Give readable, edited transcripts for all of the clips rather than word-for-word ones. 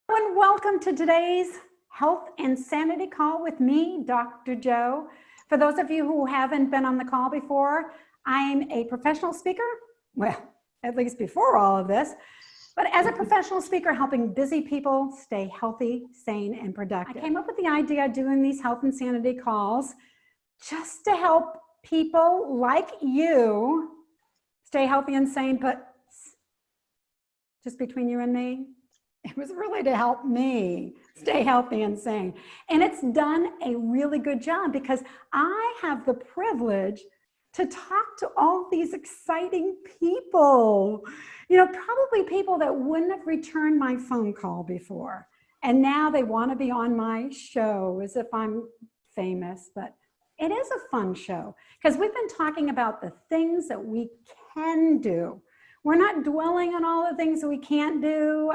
And welcome to today's Health and Sanity call with me, Dr. Joe. For those of you who haven't been on the call before, I'm a professional speaker, well, at least before all of this, but as a professional speaker helping busy people stay healthy, sane, and productive. I came up with the idea of doing these Health and Sanity calls just to help people like you stay healthy and sane, but just between you and me, it was really to help me stay healthy and sane. And it's done a really good job because I have the privilege to talk to all these exciting people. You know, probably people that wouldn't have returned my phone call before. And now they want to be on my show as if I'm famous. But it is a fun show because we've been talking about the things that we can do. We're not dwelling on all the things that we can't do.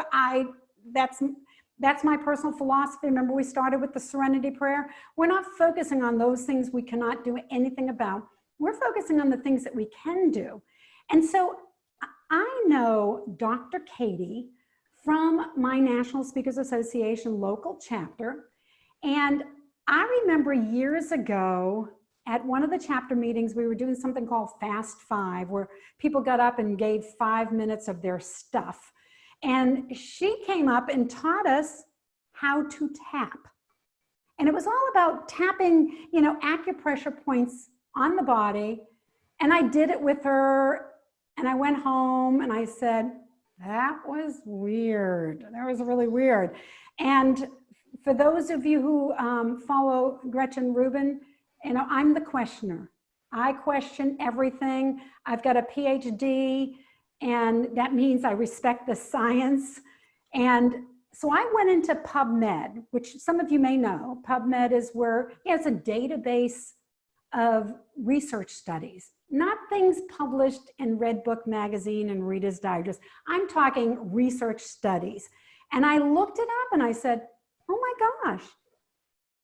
That's my personal philosophy. Remember, we started with the Serenity Prayer. We're not focusing on those things we cannot do anything about. We're focusing on the things that we can do. And so I know Dr. Katie from my National Speakers Association local chapter. And I remember years ago at one of the chapter meetings, we were doing something called Fast Five, where people got up and gave 5 minutes of their stuff. And she came up and taught us how to tap. And it was all about tapping, you know, acupressure points on the body. And I did it with her, and I went home and I said, that was weird. That was really weird. And for those of you who follow Gretchen Rubin, you know, I'm the questioner. I question everything. I've got a Ph.D., and that means I respect the science. And so I went into PubMed, which some of you may know. PubMed is where it's a database of research studies, not things published in Redbook magazine and Reader's Digest. I'm talking research studies. And I looked it up and I said, oh my gosh,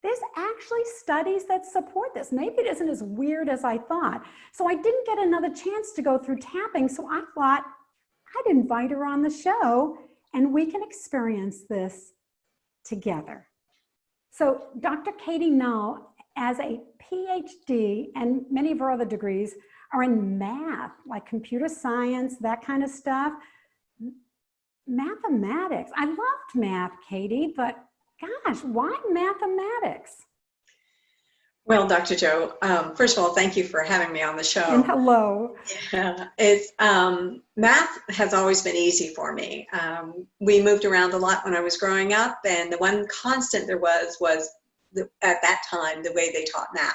there's actually studies that support this. Maybe it isn't as weird as I thought. So I didn't get another chance to go through tapping. So I thought I'd invite her on the show and we can experience this together. So Dr. Katie Null, as a PhD and many of her other degrees are in math, like computer science, that kind of stuff. Mathematics. I loved math, Katie, but gosh, why mathematics? Well, Dr. Joe, first of all, thank you for having me on the show. And hello. Yeah, math has always been easy for me. We moved around a lot when I was growing up, and the one constant there was at that time, the way they taught math.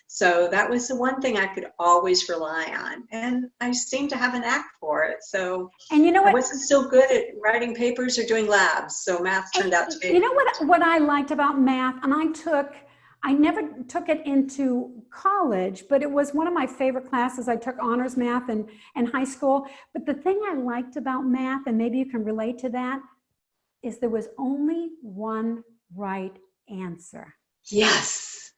So that was the one thing I could always rely on, and I seemed to have an knack for it. So, and you know what? I wasn't so good at writing papers or doing labs, so math turned out to be. You know what I liked about math, and I never took it into college, but it was one of my favorite classes. I took honors math in high school. But the thing I liked about math, and maybe you can relate to that, is there was only one right answer. Yes.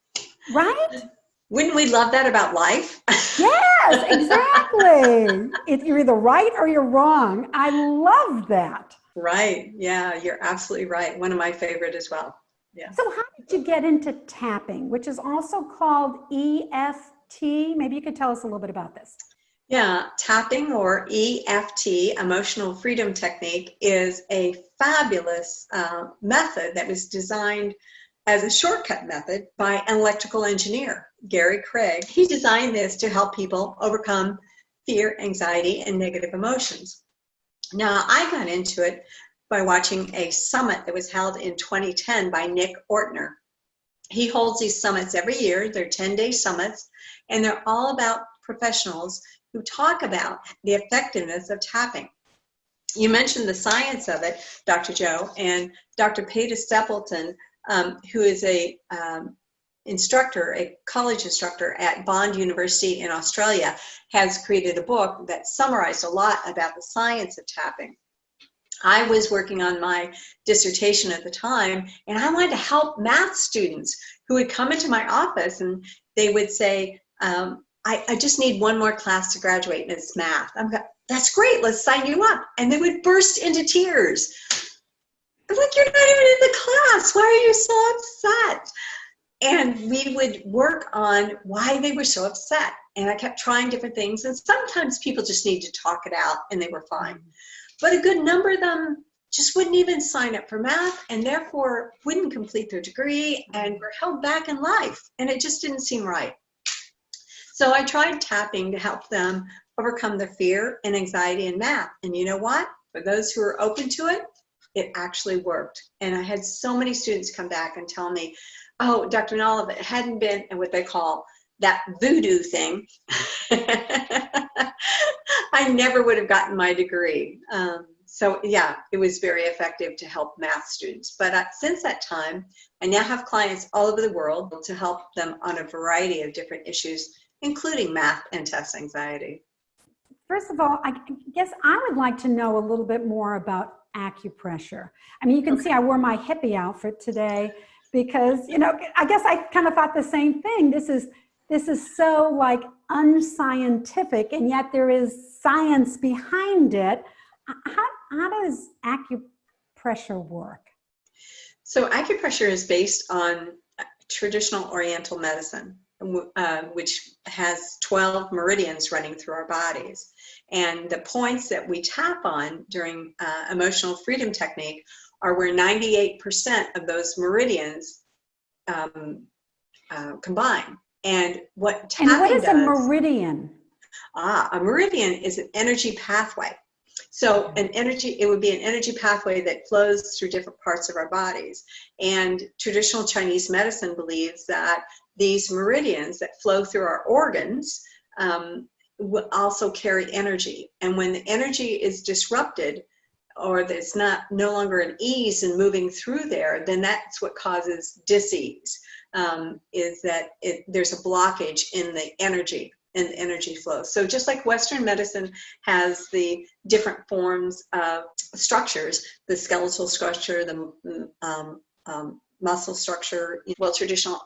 Right? Wouldn't we love that about life? Yes, exactly. You're either right or you're wrong. I love that. Right. Yeah, you're absolutely right. One of my favorite as well. Yeah. So how did you get into tapping, which is also called EFT? Maybe you could tell us a little bit about this. Yeah, tapping, or EFT, Emotional Freedom Technique, is a fabulous method that was designed as a shortcut method by an electrical engineer, Gary Craig. He designed this to help people overcome fear, anxiety, and negative emotions. Now, I got into it by watching a summit that was held in 2010 by Nick Ortner. He holds these summits every year. They're 10-day summits, and they're all about professionals who talk about the effectiveness of tapping. You mentioned the science of it, Dr. Joe, and Dr. Peta Stapleton, who is a college instructor at Bond University in Australia, has created a book that summarized a lot about the science of tapping. I was working on my dissertation at the time, and I wanted to help math students who would come into my office and they would say, I just need one more class to graduate, and it's math. That's great, let's sign you up. And they would burst into tears. I'm like, you're not class, why are you so upset? And we would work on why they were so upset. And I kept trying different things. And sometimes people just need to talk it out and they were fine. But a good number of them just wouldn't even sign up for math and therefore wouldn't complete their degree and were held back in life. And it just didn't seem right. So I tried tapping to help them overcome their fear and anxiety in math. And you know what? For those who are open to it, it actually worked. And I had so many students come back and tell me, oh, Dr. Null, if it hadn't been what they call that voodoo thing, I never would have gotten my degree. So yeah, it was very effective to help math students. But since that time, I now have clients all over the world to help them on a variety of different issues, including math and test anxiety. First of all, I guess I would like to know a little bit more about acupressure. I mean, you can see I wore my hippie outfit today because, you know, I guess I kind of thought the same thing. This is so like unscientific, and yet there is science behind it. How does acupressure work? So acupressure is based on traditional Oriental medicine, which has 12 meridians running through our bodies. And the points that we tap on during emotional freedom technique are where 98% of those meridians combine. And what tapping is a meridian? A meridian is an energy pathway. So it would be an energy pathway that flows through different parts of our bodies. And traditional Chinese medicine believes that these meridians that flow through our organs will also carry energy. And when the energy is disrupted, or there's no longer an ease in moving through there, then that's what causes dis-ease, is that there's a blockage in the energy flow. So just like Western medicine has the different forms of structures, the skeletal structure, the muscle structure, well, traditional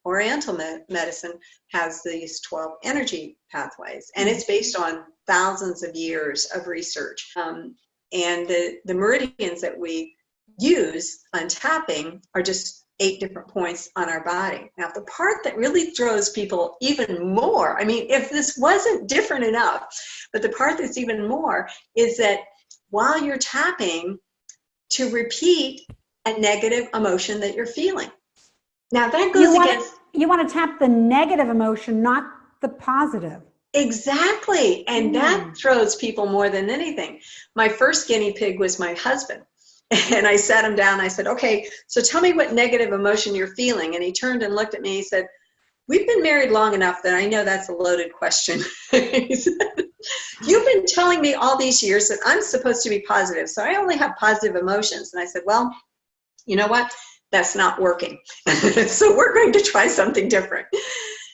Oriental medicine has these 12 energy pathways, and it's based on thousands of years of research. And the meridians that we use on tapping are just 8 different points on our body. Now, the part that really throws people even more, I mean, if this wasn't different enough, but the part that's even more is that while you're tapping, to repeat a negative emotion that you're feeling. Now, that goes against... You want to tap the negative emotion, not the positive. Exactly. And that throws people more than anything. My first guinea pig was my husband. And I sat him down. I said, okay, so tell me what negative emotion you're feeling. And he turned and looked at me. He said, we've been married long enough that I know that's a loaded question. He said, you've been telling me all these years that I'm supposed to be positive, so I only have positive emotions. And I said, well, you know what? That's not working. So we're going to try something different.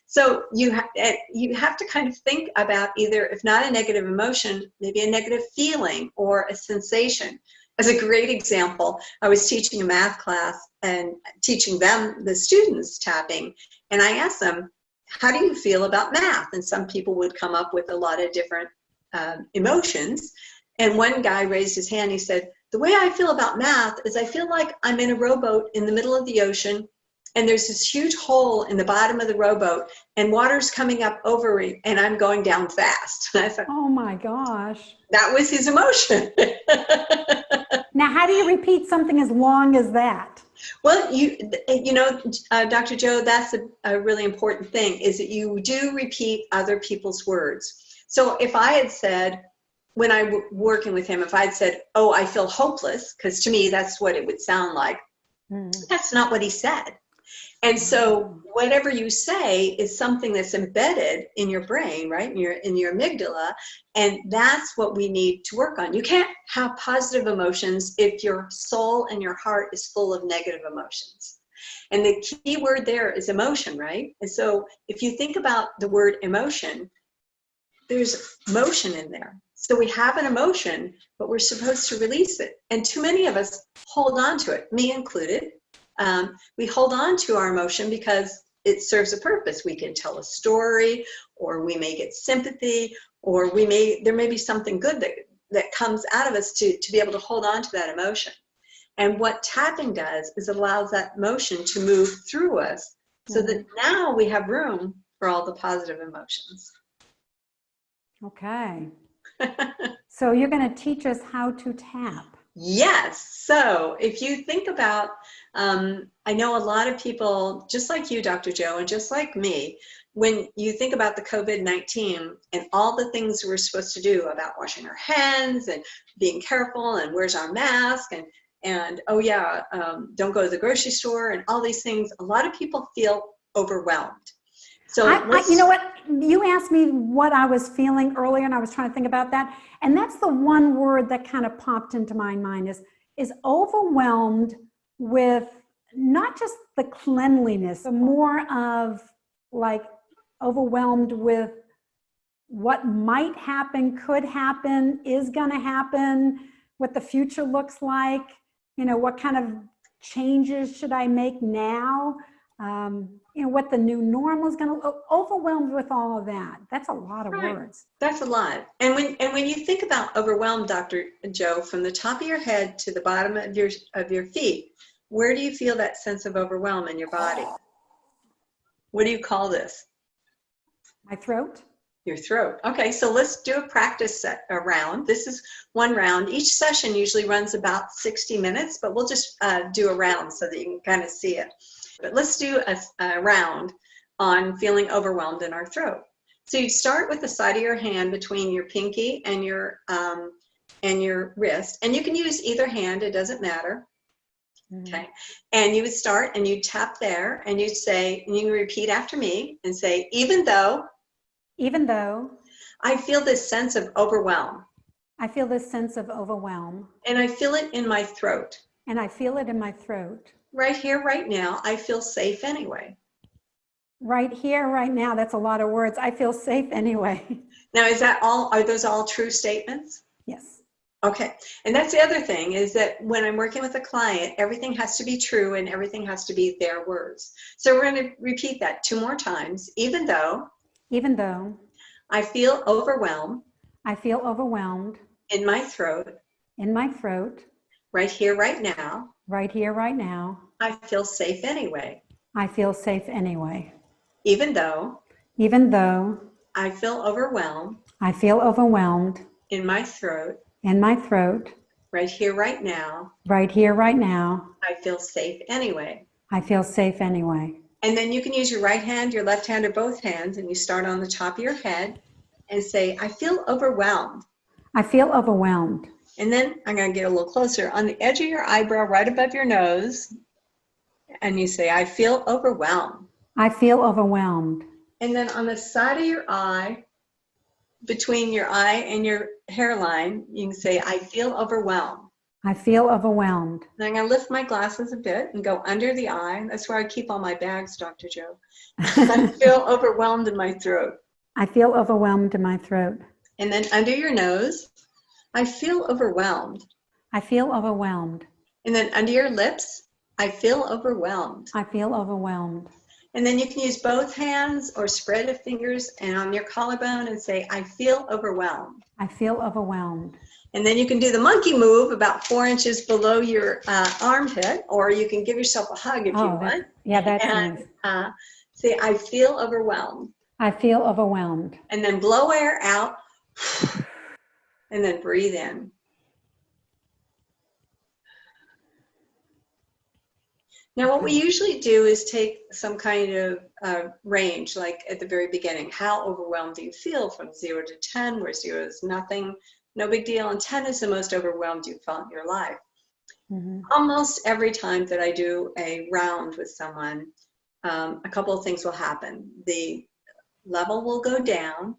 So you have to kind of think about either, if not a negative emotion, maybe a negative feeling or a sensation. As a great example, I was teaching a math class and teaching them, the students, tapping, and I asked them, how do you feel about math? And some people would come up with a lot of different emotions. And one guy raised his hand. He said, the way I feel about math is I feel like I'm in a rowboat in the middle of the ocean, and there's this huge hole in the bottom of the rowboat, and water's coming up over me, and I'm going down fast. And I thought, oh my gosh. That was his emotion. Now, how do you repeat something as long as that? Well, you know, Dr. Joe, that's a really important thing, is that you do repeat other people's words. So if I had said, when I was working with him, if I had said, oh, I feel hopeless, because to me, that's what it would sound like. That's not what he said. And so whatever you say is something that's embedded in your brain, right, in your amygdala, and that's what we need to work on. You can't have positive emotions if your soul and your heart is full of negative emotions. And the key word there is emotion, right? And so if you think about the word emotion, there's motion in there. So we have an emotion, but we're supposed to release it. And too many of us hold on to it, me included. We hold on to our emotion because it serves a purpose. We can tell a story, or we may get sympathy, or there may be something good that comes out of us to be able to hold on to that emotion. And what tapping does is allows that motion to move through us so that now we have room for all the positive emotions. Okay. So you're going to teach us how to tap. Yes. So if you think about, I know a lot of people, just like you, Dr. Joe, and just like me, when you think about the COVID-19 and all the things we're supposed to do about washing our hands and being careful and where's our mask and oh yeah, don't go to the grocery store and all these things, a lot of people feel overwhelmed. So you know what? You asked me what I was feeling earlier, and I was trying to think about that. And that's the one word that kind of popped into my mind is overwhelmed with not just the cleanliness, but more of like overwhelmed with what might happen, could happen, is going to happen, what the future looks like, you know, what kind of changes should I make now? You know, what the new normal is going to, overwhelmed with all of that. That's a lot of words. That's a lot. And when you think about overwhelmed, Dr. Joe, from the top of your head to the bottom of your feet, where do you feel that sense of overwhelm in your body? What do you call this? My throat. Your throat. Okay, so let's do a practice round. This is one round. Each session usually runs about 60 minutes, but we'll just do a round so that you can kind of see it. But let's do a round on feeling overwhelmed in our throat. So you start with the side of your hand between your pinky and your wrist, and you can use either hand, it doesn't matter. Okay, and you would start and you tap there and you'd say, and you can repeat after me and say, even though I feel this sense of overwhelm. I feel this sense of overwhelm. And I feel it in my throat. And I feel it in my throat. Right here, right now, I feel safe anyway. Right here, right now, that's a lot of words. I feel safe anyway. Now, are those all true statements? Yes. Okay. And that's the other thing is that when I'm working with a client, everything has to be true and everything has to be their words. So we're going to repeat that 2 more times. Even though I feel overwhelmed. I feel overwhelmed. In my throat. In my throat. Right here, right now. Right here, right now. I feel safe anyway. I feel safe anyway. Even though I feel overwhelmed. I feel overwhelmed. In my throat. In my throat. Right here, right now. Right here, right now. I feel safe anyway. I feel safe anyway. And then you can use your right hand, your left hand, or both hands, and you start on the top of your head and say, I feel overwhelmed. I feel overwhelmed. And then I'm going to get a little closer. On the edge of your eyebrow, right above your nose, and you say, I feel overwhelmed. I feel overwhelmed. And then on the side of your eye, between your eye and your hairline, you can say, I feel overwhelmed. I feel overwhelmed. And I'm going to lift my glasses a bit and go under the eye. That's where I keep all my bags, Dr. Joe. I feel overwhelmed in my throat. I feel overwhelmed in my throat. And then under your nose, I feel overwhelmed. I feel overwhelmed. And then under your lips, I feel overwhelmed. I feel overwhelmed. And then you can use both hands or spread the fingers and on your collarbone and say, I feel overwhelmed. I feel overwhelmed. And then you can do the monkey move about 4 inches below your armpit, or you can give yourself a hug if you want. Yeah, that's nice. Say, I feel overwhelmed. I feel overwhelmed. And then blow air out and then breathe in. Now, what we usually do is take some kind of range, like at the very beginning. How overwhelmed do you feel from 0 to 10, where 0 is nothing, no big deal, and 10 is the most overwhelmed you've felt in your life. Mm-hmm. Almost every time that I do a round with someone, a couple of things will happen. The level will go down,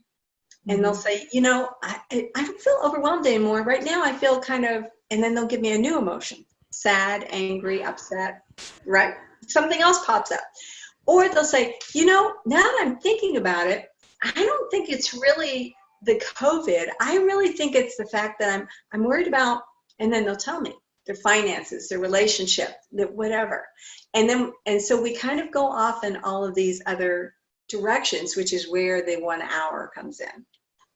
and they'll say, you know, I don't feel overwhelmed anymore. Right now I feel kind of, and then they'll give me a new emotion. Sad, angry, upset, right? Something else pops up. Or they'll say, you know, now that I'm thinking about it, I don't think it's really the COVID. I really think it's the fact that I'm worried about, and then they'll tell me their finances, their relationship, whatever. And so we kind of go off in all of these other directions, which is where the 1 hour comes in.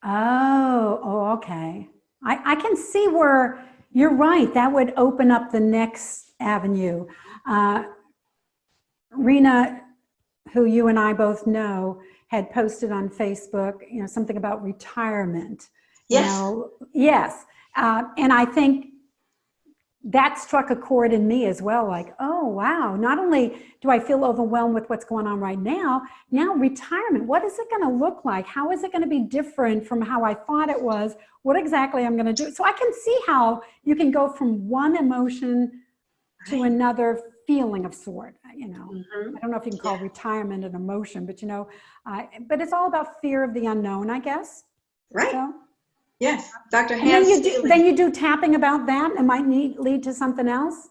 Oh, okay. I can see where You're right. That would open up the next avenue. Rena, who you and I both know, had posted on Facebook, something about retirement. Yes. Yes. And I think that struck a chord in me as well. Like, oh, wow. Not only do I feel overwhelmed with what's going on right now retirement, what is it going to look like? How is it going to be different from how I thought it was? What exactly I'm going to do? So I can see how you can go from one emotion to another feeling of sort, I don't know if you can call retirement an emotion, but but it's all about fear of the unknown, I guess. Right. So, yes. Dr. and Hans then you do tapping about that. It might lead to something else.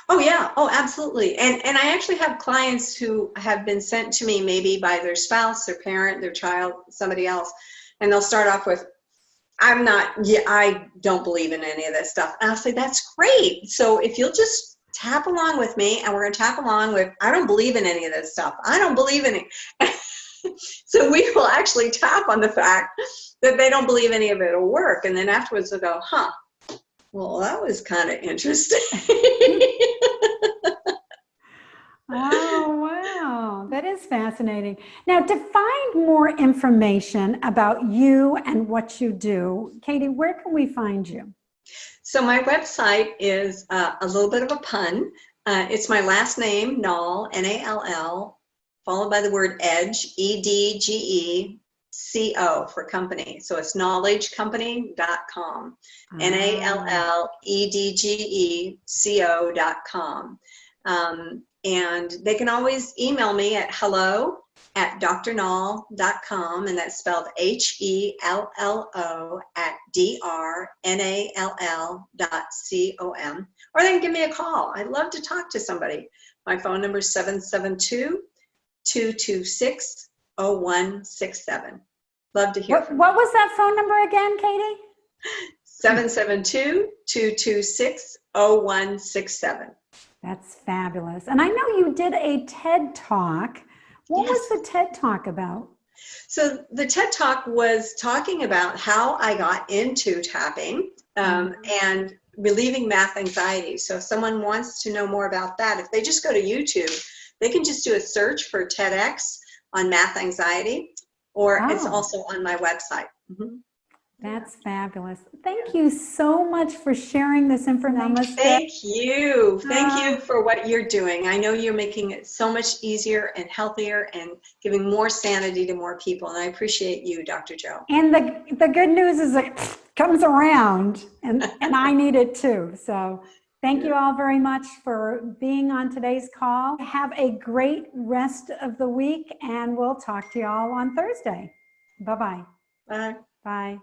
Oh yeah. Oh, absolutely. And I actually have clients who have been sent to me maybe by their spouse, their parent, their child, somebody else. And they'll start off with, I don't believe in any of this stuff. And I'll say, that's great. So if you'll just tap along with me, and we're going to tap along with, I don't believe in any of this stuff. I don't believe in it. So we will actually tap on the fact that they don't believe any of it will work. And then afterwards they'll go, well, that was kind of interesting. Oh, wow. That is fascinating. Now, to find more information about you and what you do, Katie, where can we find you? So my website is a little bit of a pun. It's my last name, Nall, N-A-L-L, followed by the word edge, E-D-G-E-C-O for company. So it's knowledgecompany.com, NALLEDGECO.com. And they can always email me at hello@drnall.com, and that's spelled HELLO@DRNALL.com. Or they can give me a call. I'd love to talk to somebody. My phone number is 772-226-0167. Love to hear from you. What was that phone number again, Katie? 772-226-0167. That's fabulous. And I know you did a TED Talk. What was the TED Talk about? So the TED Talk was talking about how I got into tapping and relieving math anxiety. So if someone wants to know more about that, if they just go to YouTube, they can just do a search for TEDx on math anxiety, or it's also on my website. That's fabulous. Thank you so much for sharing this information. Thank you. Thank you for what you're doing. I know you're making it so much easier and healthier and giving more sanity to more people. And I appreciate you, Dr. Joe. And the good news is it comes around, and I need it too. So thank you all very much for being on today's call. Have a great rest of the week, and we'll talk to you all on Thursday. Bye-bye. Bye. Bye.